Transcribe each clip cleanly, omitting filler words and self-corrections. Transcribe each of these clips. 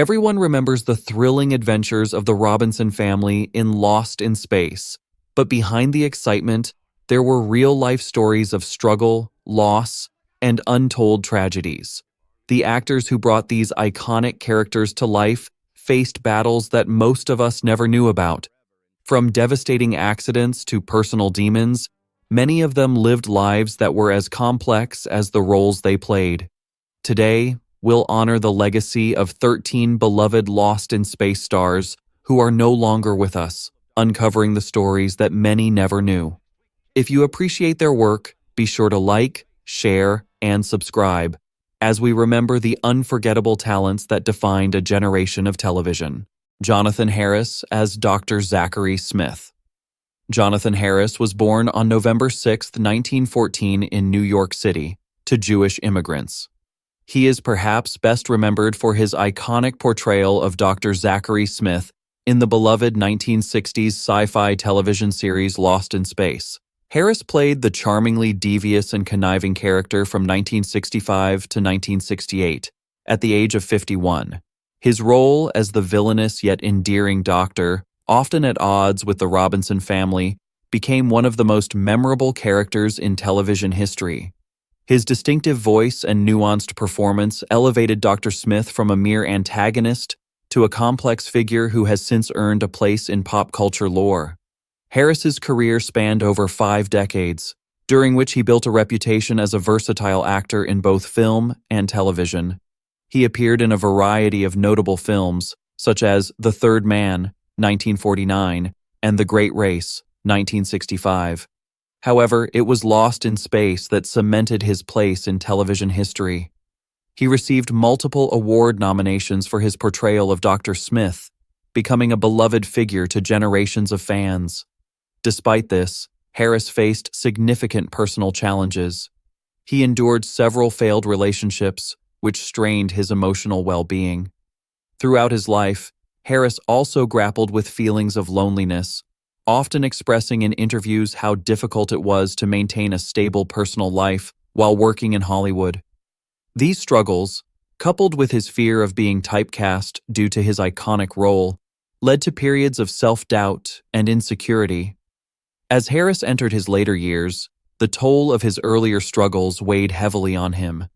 Everyone remembers the thrilling adventures of the Robinson family in Lost in Space, but behind the excitement, there were real-life stories of struggle, loss, and untold tragedies. The actors who brought these iconic characters to life faced battles that most of us never knew about. From devastating accidents to personal demons, many of them lived lives that were as complex as the roles they played. Today, we'll honor the legacy of 13 beloved Lost in Space stars who are no longer with us, uncovering the stories that many never knew. If you appreciate their work, be sure to like, share, and subscribe, as we remember the unforgettable talents that defined a generation of television. Jonathan Harris as Dr. Zachary Smith. Jonathan Harris was born on November 6, 1914 in New York City, to Jewish immigrants. He is perhaps best remembered for his iconic portrayal of Dr. Zachary Smith in the beloved 1960s sci-fi television series Lost in Space. Harris played the charmingly devious and conniving character from 1965 to 1968, at the age of 51. His role as the villainous yet endearing doctor, often at odds with the Robinson family, became one of the most memorable characters in television history. His distinctive voice and nuanced performance elevated Dr. Smith from a mere antagonist to a complex figure who has since earned a place in pop culture lore. Harris's career spanned over 5 decades, during which he built a reputation as a versatile actor in both film and television. He appeared in a variety of notable films, such as The Third Man, 1949, and The Great Race, 1965. However, it was Lost in Space that cemented his place in television history. He received multiple award nominations for his portrayal of Dr. Smith, becoming a beloved figure to generations of fans. Despite this, Harris faced significant personal challenges. He endured several failed relationships, which strained his emotional well-being. Throughout his life, Harris also grappled with feelings of loneliness, often expressing in interviews how difficult it was to maintain a stable personal life while working in Hollywood. These struggles, coupled with his fear of being typecast due to his iconic role, led to periods of self-doubt and insecurity. As Harris entered his later years, the toll of his earlier struggles weighed heavily on him.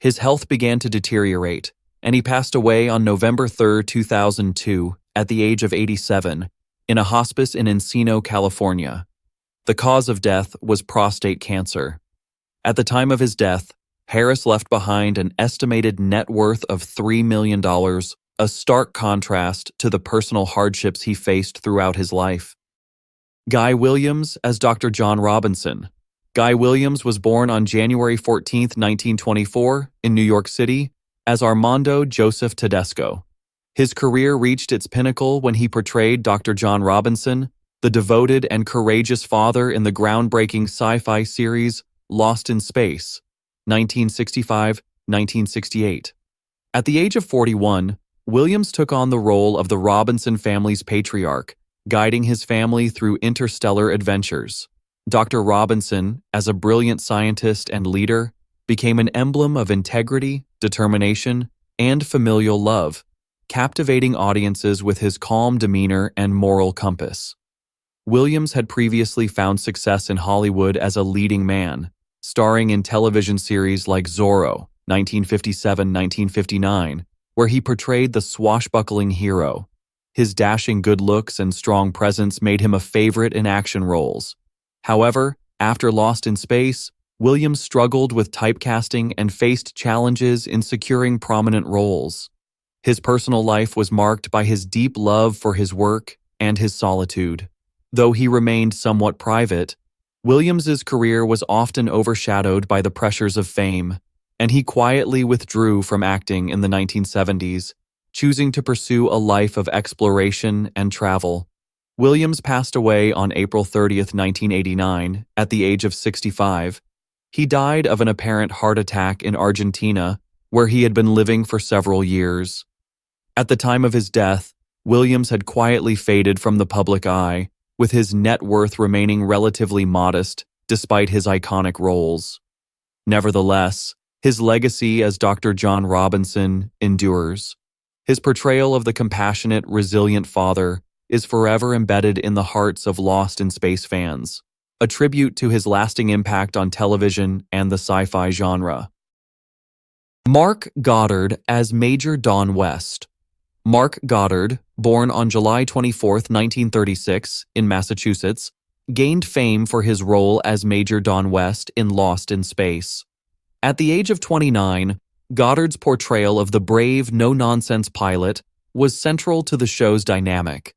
His health began to deteriorate, and he passed away on November 3, 2002, at the age of 87, in a hospice in Encino, California. The cause of death was prostate cancer. At the time of his death, Harris left behind an estimated net worth of $3 million, a stark contrast to the personal hardships he faced throughout his life. Guy Williams as Dr. John Robinson. Guy Williams was born on January 14, 1924, in New York City, as Armando Joseph Tedesco. His career reached its pinnacle when he portrayed Dr. John Robinson, the devoted and courageous father in the groundbreaking sci-fi series Lost in Space, 1965-1968. At the age of 41, Williams took on the role of the Robinson family's patriarch, guiding his family through interstellar adventures. Dr. Robinson, as a brilliant scientist and leader, became an emblem of integrity, determination, and familial love, captivating audiences with his calm demeanor and moral compass. Williams had previously found success in Hollywood as a leading man, starring in television series like Zorro, 1957-1959, where he portrayed the swashbuckling hero. His dashing good looks and strong presence made him a favorite in action roles. However, after Lost in Space, Williams struggled with typecasting and faced challenges in securing prominent roles. His personal life was marked by his deep love for his work and his solitude. Though he remained somewhat private, Williams's career was often overshadowed by the pressures of fame, and he quietly withdrew from acting in the 1970s, choosing to pursue a life of exploration and travel. Williams passed away on April 30, 1989, at the age of 65. He died of an apparent heart attack in Argentina, where he had been living for several years. At the time of his death, Williams had quietly faded from the public eye, with his net worth remaining relatively modest despite his iconic roles. Nevertheless, his legacy as Dr. John Robinson endures. His portrayal of the compassionate, resilient father is forever embedded in the hearts of Lost in Space fans, a tribute to his lasting impact on television and the sci-fi genre. Mark Goddard as Major Don West. Mark Goddard, born on July 24, 1936, in Massachusetts, gained fame for his role as Major Don West in Lost in Space. At the age of 29, Goddard's portrayal of the brave, no-nonsense pilot was central to the show's dynamic.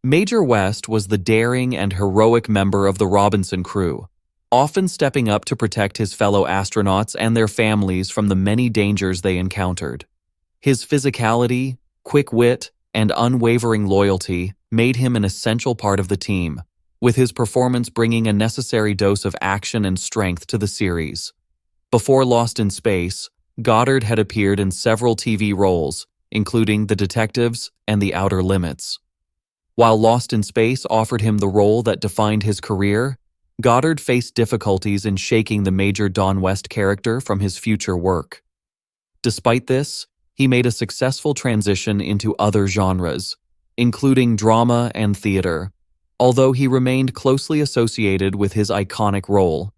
Major West was the daring and heroic member of the Robinson crew, often stepping up to protect his fellow astronauts and their families from the many dangers they encountered. His physicality, quick wit, and unwavering loyalty made him an essential part of the team, with his performance bringing a necessary dose of action and strength to the series. Before Lost in Space, Goddard had appeared in several TV roles, including The Detectives and The Outer Limits. While Lost in Space offered him the role that defined his career, Goddard faced difficulties in shaking the Major Don West character from his future work. Despite this, he made a successful transition into other genres, including drama and theater, although he remained closely associated with his iconic role.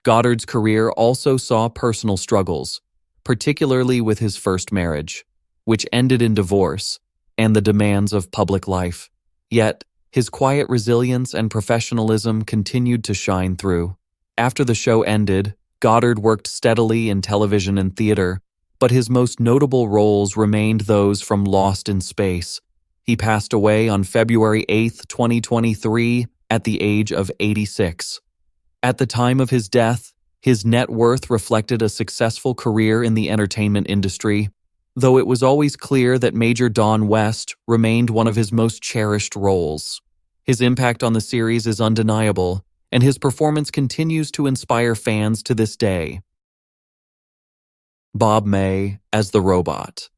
Goddard's career also saw personal struggles, particularly with his first marriage, which ended in divorce, and the demands of public life. Yet, his quiet resilience and professionalism continued to shine through. After the show ended, Goddard worked steadily in television and theater, but his most notable roles remained those from Lost in Space. He passed away on February 8, 2023, at the age of 86. At the time of his death, his net worth reflected a successful career in the entertainment industry, though it was always clear that Major Don West remained one of his most cherished roles. His impact on the series is undeniable, and his performance continues to inspire fans to this day. Bob May as the robot.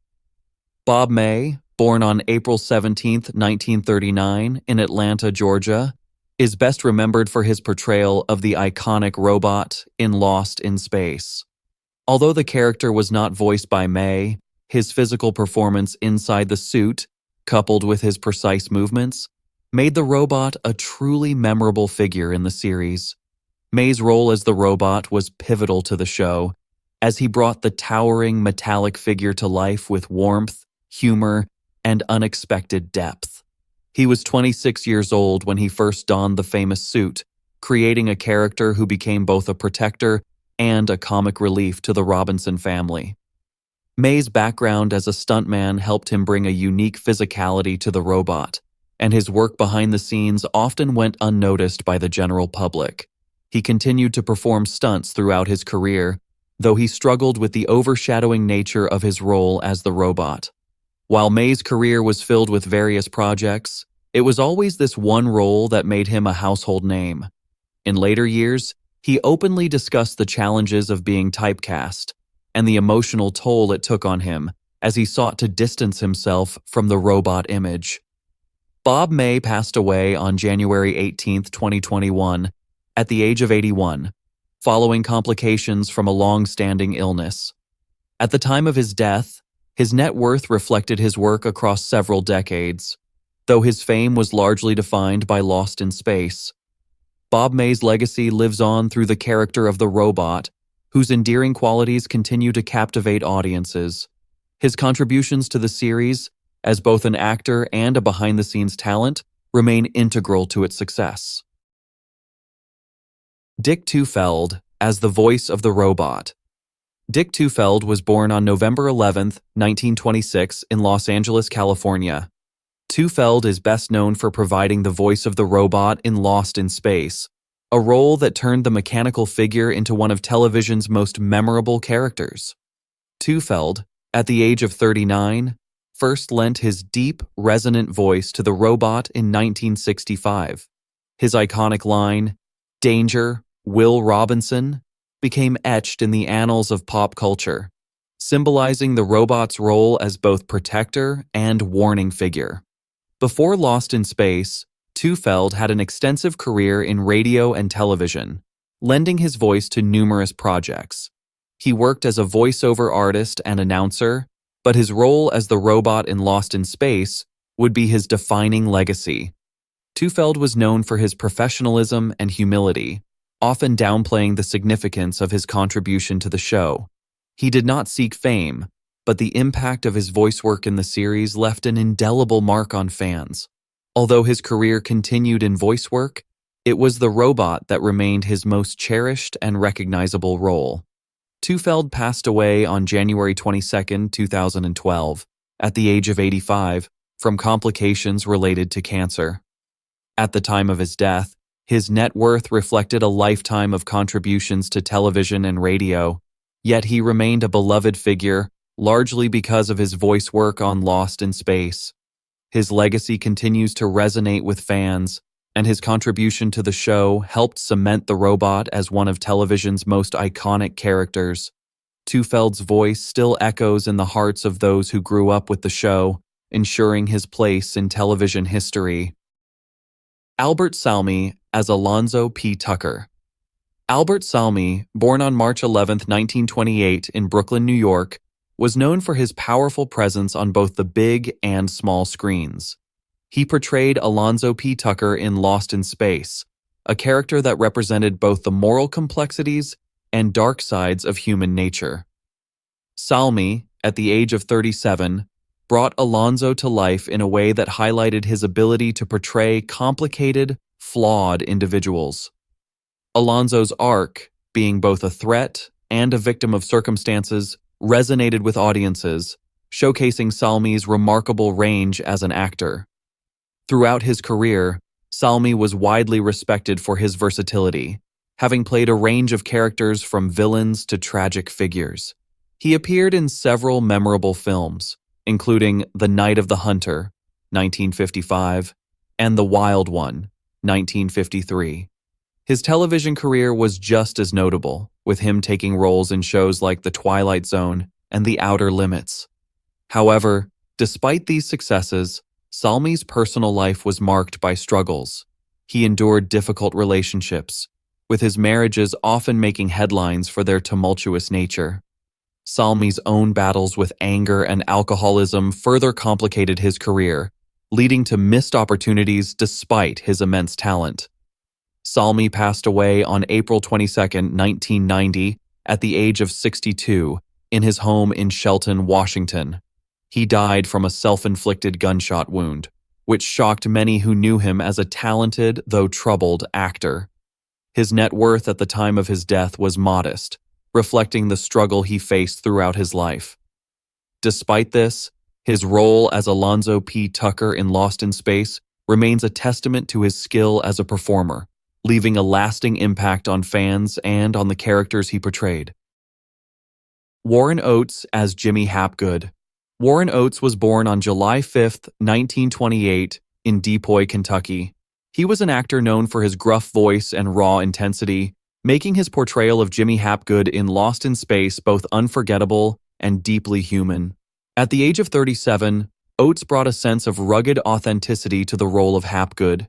Bob May, born on April 17, 1939, in Atlanta, Georgia, is best remembered for his portrayal of the iconic robot in Lost in Space. Although the character was not voiced by May, his physical performance inside the suit, coupled with his precise movements, made the robot a truly memorable figure in the series. May's role as the robot was pivotal to the show, as he brought the towering metallic figure to life with warmth, humor, and unexpected depth. He was 26 years old when he first donned the famous suit, creating a character who became both a protector and a comic relief to the Robinson family. May's background as a stuntman helped him bring a unique physicality to the robot, and his work behind the scenes often went unnoticed by the general public. He continued to perform stunts throughout his career, though he struggled with the overshadowing nature of his role as the robot. While May's career was filled with various projects, it was always this one role that made him a household name. In later years, he openly discussed the challenges of being typecast and the emotional toll it took on him as he sought to distance himself from the robot image. Bob May passed away on January 18, 2021, at the age of 81, following complications from a long-standing illness. At the time of his death, his net worth reflected his work across several decades, though his fame was largely defined by Lost in Space. Bob May's legacy lives on through the character of the robot, whose endearing qualities continue to captivate audiences. His contributions to the series, as both an actor and a behind-the-scenes talent, remain integral to its success. Dick Tufeld as the voice of the robot. Dick Tufeld was born on November 11, 1926, in Los Angeles, California. Tufeld is best known for providing the voice of the robot in Lost in Space, a role that turned the mechanical figure into one of television's most memorable characters. Tufeld, at the age of 39, first lent his deep, resonant voice to the robot in 1965. His iconic line, "Danger, Will Robinson," became etched in the annals of pop culture, symbolizing the robot's role as both protector and warning figure. Before Lost in Space, Tufeld had an extensive career in radio and television, lending his voice to numerous projects. He worked as a voiceover artist and announcer, but his role as the robot in Lost in Space would be his defining legacy. Tufeld was known for his professionalism and humility, often downplaying the significance of his contribution to the show. He did not seek fame, but the impact of his voice work in the series left an indelible mark on fans. Although his career continued in voice work, it was the robot that remained his most cherished and recognizable role. Tufeld passed away on January 22, 2012, at the age of 85, from complications related to cancer. At the time of his death, his net worth reflected a lifetime of contributions to television and radio, yet he remained a beloved figure, largely because of his voice work on Lost in Space. His legacy continues to resonate with fans, and his contribution to the show helped cement the robot as one of television's most iconic characters. Tufeld's voice still echoes in the hearts of those who grew up with the show, ensuring his place in television history. Albert Salmi as Alonzo P. Tucker. Albert Salmi, born on March 11, 1928 in Brooklyn, New York, was known for his powerful presence on both the big and small screens. He portrayed Alonzo P. Tucker in Lost in Space, a character that represented both the moral complexities and dark sides of human nature. Salmi, at the age of 37, brought Alonzo to life in a way that highlighted his ability to portray complicated, flawed individuals. Alonzo's arc, being both a threat and a victim of circumstances, resonated with audiences, showcasing Salmi's remarkable range as an actor. Throughout his career, Salmi was widely respected for his versatility, having played a range of characters from villains to tragic figures. He appeared in several memorable films, including The Night of the Hunter, 1955, and The Wild One, 1953. His television career was just as notable, with him taking roles in shows like The Twilight Zone and The Outer Limits. However, despite these successes, Salmi's personal life was marked by struggles. He endured difficult relationships, with his marriages often making headlines for their tumultuous nature. Salmi's own battles with anger and alcoholism further complicated his career, leading to missed opportunities despite his immense talent. Salmi passed away on April 22, 1990, at the age of 62, in his home in Shelton, Washington. He died from a self-inflicted gunshot wound, which shocked many who knew him as a talented, though troubled, actor. His net worth at the time of his death was modest, reflecting the struggle he faced throughout his life. Despite this, his role as Alonzo P. Tucker in Lost in Space remains a testament to his skill as a performer, leaving a lasting impact on fans and on the characters he portrayed. Warren Oates as Jimmy Hapgood. Warren Oates was born on July 5, 1928, in Depoy, Kentucky. He was an actor known for his gruff voice and raw intensity, making his portrayal of Jimmy Hapgood in Lost in Space both unforgettable and deeply human. At the age of 37, Oates brought a sense of rugged authenticity to the role of Hapgood,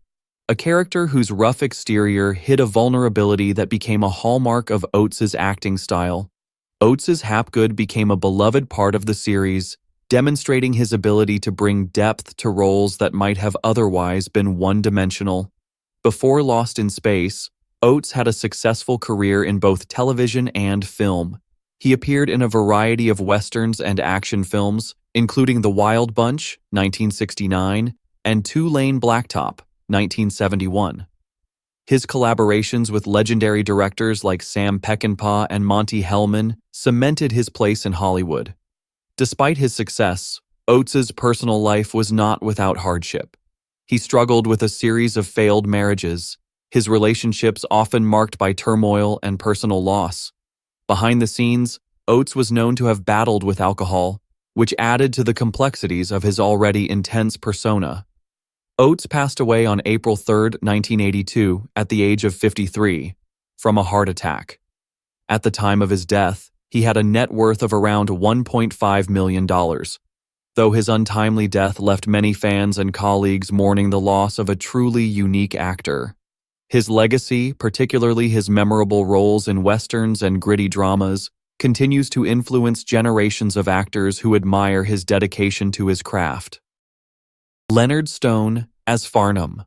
a character whose rough exterior hid a vulnerability that became a hallmark of Oates's acting style. Oates's Hapgood became a beloved part of the series, demonstrating his ability to bring depth to roles that might have otherwise been one-dimensional. Before Lost in Space, Oates had a successful career in both television and film. He appeared in a variety of westerns and action films, including The Wild Bunch, 1969, and Two Lane Blacktop, 1971. His collaborations with legendary directors like Sam Peckinpah and Monty Hellman cemented his place in Hollywood. Despite his success, Oates's personal life was not without hardship. He struggled with a series of failed marriages, his relationships often marked by turmoil and personal loss. Behind the scenes, Oates was known to have battled with alcohol, which added to the complexities of his already intense persona. Oates passed away on April 3, 1982, at the age of 53, from a heart attack. At the time of his death, he had a net worth of around $1.5 million, though his untimely death left many fans and colleagues mourning the loss of a truly unique actor. His legacy, particularly his memorable roles in westerns and gritty dramas, continues to influence generations of actors who admire his dedication to his craft. Leonard Stone as Farnham.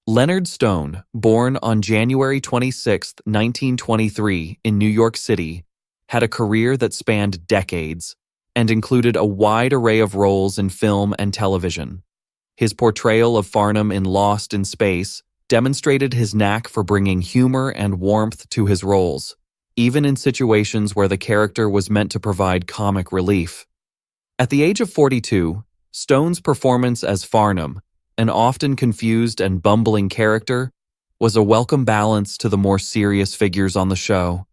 Leonard Stone, born on January 26, 1923, in New York City, had a career that spanned decades and included a wide array of roles in film and television. His portrayal of Farnham in Lost in Space demonstrated his knack for bringing humor and warmth to his roles, even in situations where the character was meant to provide comic relief. At the age of 42, Stone's performance as Farnham, an often confused and bumbling character, was a welcome balance to the more serious figures on the show.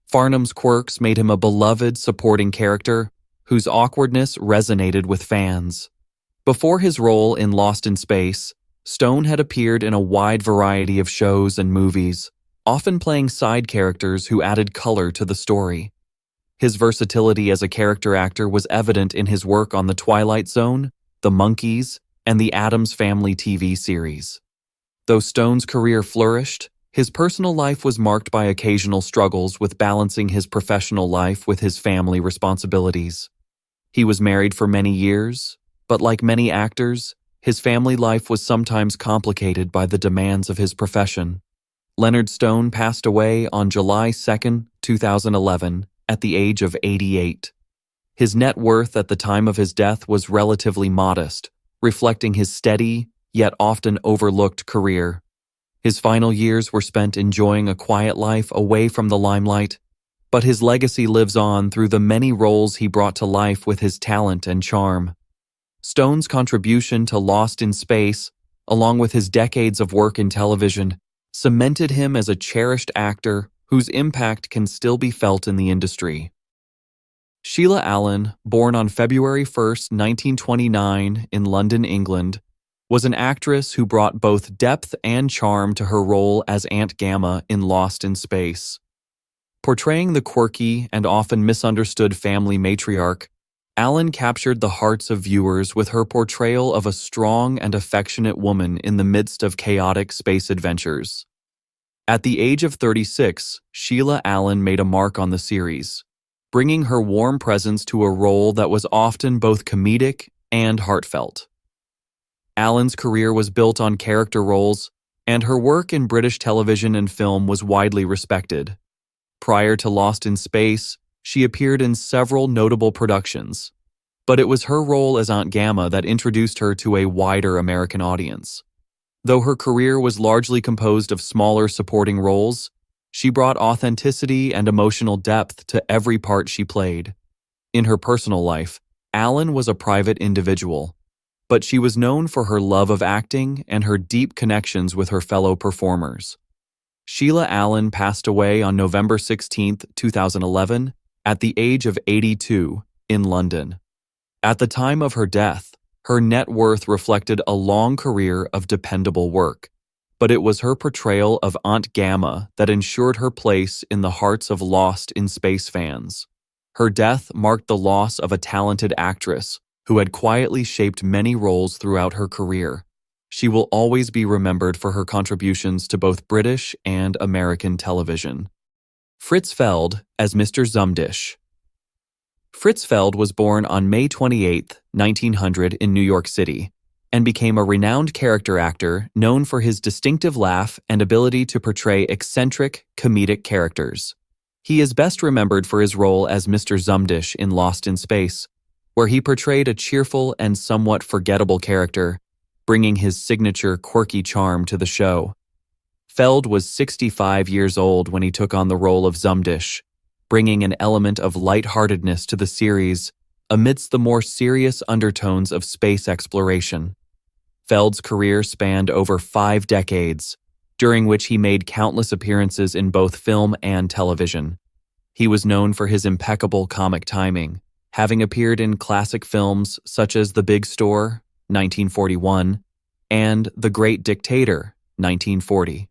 Farnham's quirks made him a beloved supporting character whose awkwardness resonated with fans. Before his role in Lost in Space, Stone had appeared in a wide variety of shows and movies, often playing side characters who added color to the story. His versatility as a character actor was evident in his work on The Twilight Zone, The Monkees, and the Addams Family TV series. Though Stone's career flourished, his personal life was marked by occasional struggles with balancing his professional life with his family responsibilities. He was married for many years, but like many actors, his family life was sometimes complicated by the demands of his profession. Leonard Stone passed away on July 2, 2011, at the age of 88. His net worth at the time of his death was relatively modest, reflecting his steady, yet often overlooked career. His final years were spent enjoying a quiet life away from the limelight, but his legacy lives on through the many roles he brought to life with his talent and charm. Stone's contribution to Lost in Space, along with his decades of work in television, cemented him as a cherished actor whose impact can still be felt in the industry. Sheila Allen, born on February 1, 1929, in London, England, was an actress who brought both depth and charm to her role as Aunt Gamma in Lost in Space. Portraying the quirky and often misunderstood family matriarch, Allen captured the hearts of viewers with her portrayal of a strong and affectionate woman in the midst of chaotic space adventures. At the age of 36, Sheila Allen made a mark on the series, bringing her warm presence to a role that was often both comedic and heartfelt. Allen's career was built on character roles, and her work in British television and film was widely respected. Prior to Lost in Space, she appeared in several notable productions, but it was her role as Aunt Gamma that introduced her to a wider American audience. Though her career was largely composed of smaller supporting roles, she brought authenticity and emotional depth to every part she played. In her personal life, Allen was a private individual, but she was known for her love of acting and her deep connections with her fellow performers. Sheila Allen passed away on November 16, 2011, at the age of 82, in London. At the time of her death, her net worth reflected a long career of dependable work, but it was her portrayal of Aunt Gamma that ensured her place in the hearts of Lost in Space fans. Her death marked the loss of a talented actress who had quietly shaped many roles throughout her career. She will always be remembered for her contributions to both British and American television. Fritz Feld as Mr. Zumdish. Fritz Feld was born on May 28, 1900 in New York City, and became a renowned character actor known for his distinctive laugh and ability to portray eccentric, comedic characters. He is best remembered for his role as Mr. Zumdish in Lost in Space, where he portrayed a cheerful and somewhat forgettable character, bringing his signature quirky charm to the show. Feld was 65 years old when he took on the role of Zumdish, bringing an element of lightheartedness to the series amidst the more serious undertones of space exploration. Feld's career spanned over 5 decades, during which he made countless appearances in both film and television. He was known for his impeccable comic timing, having appeared in classic films such as The Big Store, 1941, and The Great Dictator, 1940.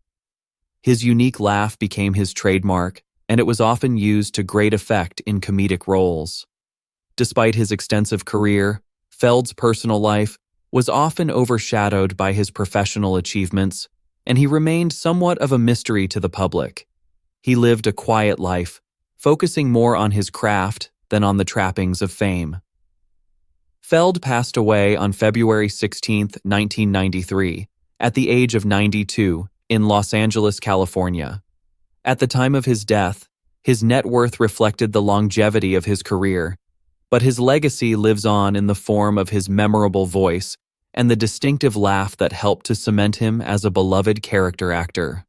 His unique laugh became his trademark, and it was often used to great effect in comedic roles. Despite his extensive career, Feld's personal life was often overshadowed by his professional achievements, and he remained somewhat of a mystery to the public. He lived a quiet life, focusing more on his craft than on the trappings of fame. Feld passed away on February 16, 1993, at the age of 92, in Los Angeles, California. At the time of his death, his net worth reflected the longevity of his career, but his legacy lives on in the form of his memorable voice and the distinctive laugh that helped to cement him as a beloved character actor.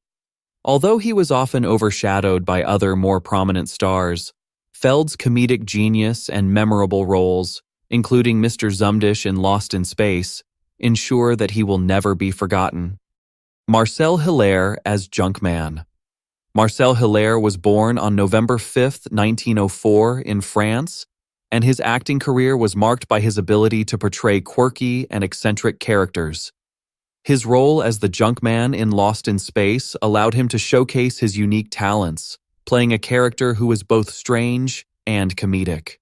Although he was often overshadowed by other more prominent stars, Feld's comedic genius and memorable roles, including Mr. Zumdish in Lost in Space, ensure that he will never be forgotten. Marcel Hilaire as Junkman. Marcel Hilaire was born on November 5, 1904, in France, and his acting career was marked by his ability to portray quirky and eccentric characters. His role as the Junkman in Lost in Space allowed him to showcase his unique talents, playing a character who was both strange and comedic.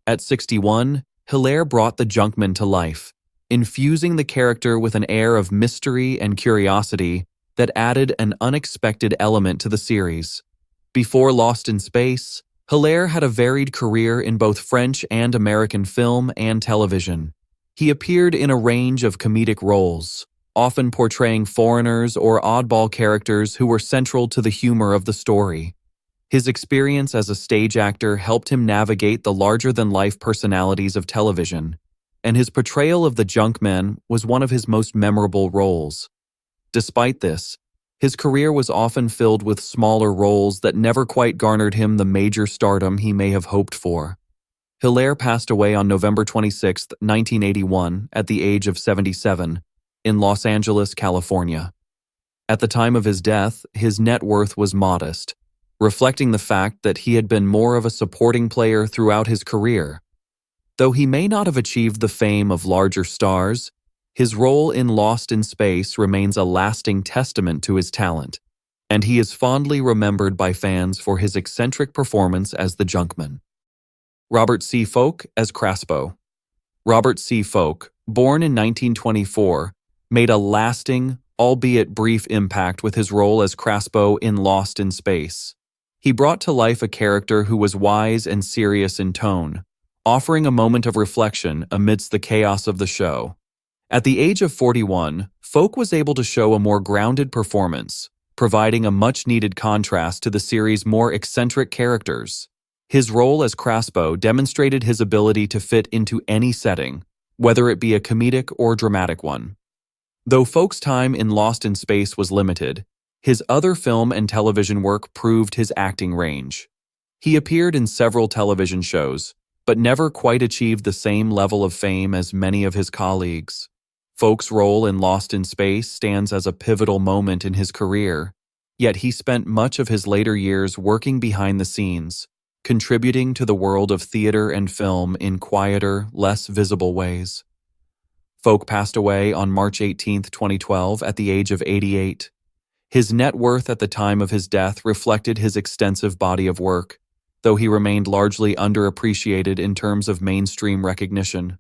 At 61, Hilaire brought the Junkman to life, infusing the character with an air of mystery and curiosity that added an unexpected element to the series. Before Lost in Space, Hilaire had a varied career in both French and American film and television. He appeared in a range of comedic roles, often portraying foreigners or oddball characters who were central to the humor of the story. His experience as a stage actor helped him navigate the larger-than-life personalities of television, and his portrayal of the Junkman was one of his most memorable roles. Despite this, his career was often filled with smaller roles that never quite garnered him the major stardom he may have hoped for. Hilaire passed away on November 26, 1981, at the age of 77, in Los Angeles, California. At the time of his death, his net worth was modest, reflecting the fact that he had been more of a supporting player throughout his career. Though he may not have achieved the fame of larger stars, his role in Lost in Space remains a lasting testament to his talent, and he is fondly remembered by fans for his eccentric performance as the Junkman. Robert C. Folk as Craspo. Robert C. Folk, born in 1924, made a lasting, albeit brief impact with his role as Craspo in Lost in Space. He brought to life a character who was wise and serious in tone, offering a moment of reflection amidst the chaos of the show. At the age of 41, Folk was able to show a more grounded performance, providing a much-needed contrast to the series' more eccentric characters. His role as Craspo demonstrated his ability to fit into any setting, whether it be a comedic or dramatic one. Though Folk's time in Lost in Space was limited, his other film and television work proved his acting range. He appeared in several television shows, but never quite achieved the same level of fame as many of his colleagues. Folk's role in Lost in Space stands as a pivotal moment in his career, yet he spent much of his later years working behind the scenes, contributing to the world of theater and film in quieter, less visible ways. Folk passed away on March 18, 2012, at the age of 88. His net worth at the time of his death reflected his extensive body of work, though he remained largely underappreciated in terms of mainstream recognition.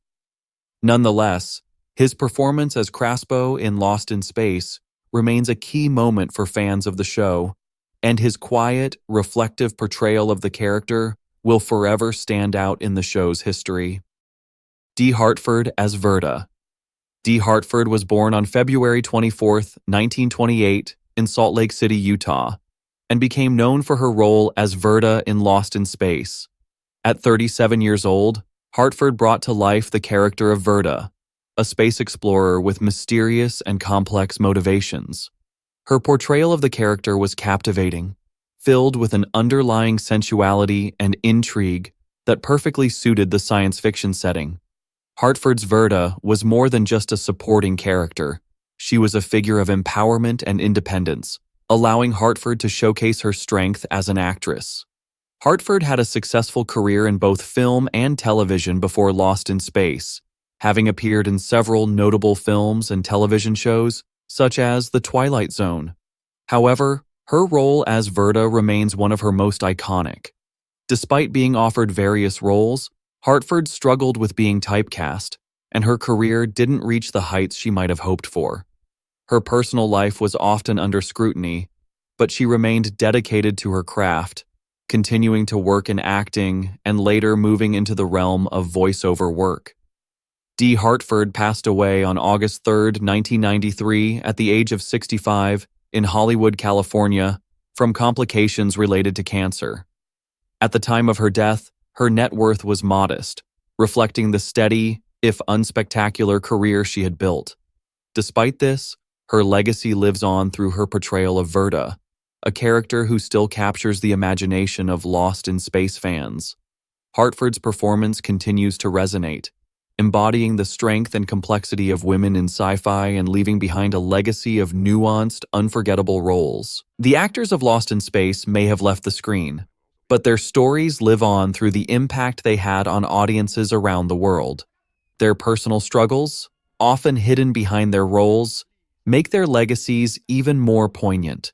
Nonetheless, his performance as Craspo in Lost in Space remains a key moment for fans of the show, and his quiet, reflective portrayal of the character will forever stand out in the show's history. Dee Hartford as Verda. Dee Hartford was born on February 24, 1928, in Salt Lake City, Utah, and became known for her role as Verda in Lost in Space. At 37 years old, Hartford brought to life the character of Verda, a space explorer with mysterious and complex motivations. Her portrayal of the character was captivating, filled with an underlying sensuality and intrigue that perfectly suited the science fiction setting. Hartford's Verda was more than just a supporting character. She was a figure of empowerment and independence, allowing Hartford to showcase her strength as an actress. Hartford had a successful career in both film and television before Lost in Space, having appeared in several notable films and television shows, such as The Twilight Zone. However, her role as Verda remains one of her most iconic. Despite being offered various roles, Hartford struggled with being typecast, and her career didn't reach the heights she might have hoped for. Her personal life was often under scrutiny, but she remained dedicated to her craft, continuing to work in acting and later moving into the realm of voiceover work. Dee Hartford passed away on August 3, 1993, at the age of 65 in Hollywood, California, from complications related to cancer. At the time of her death, her net worth was modest, reflecting the steady, if unspectacular, career she had built. Despite this, her legacy lives on through her portrayal of Verda, a character who still captures the imagination of Lost in Space fans. Hartford's performance continues to resonate, embodying the strength and complexity of women in sci-fi and leaving behind a legacy of nuanced, unforgettable roles. The actors of Lost in Space may have left the screen, but their stories live on through the impact they had on audiences around the world. Their personal struggles, often hidden behind their roles, make their legacies even more poignant.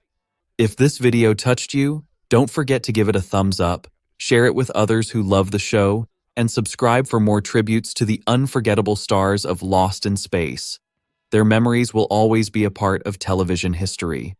If this video touched you, don't forget to give it a thumbs up, share it with others who love the show, and subscribe for more tributes to the unforgettable stars of Lost in Space. Their memories will always be a part of television history.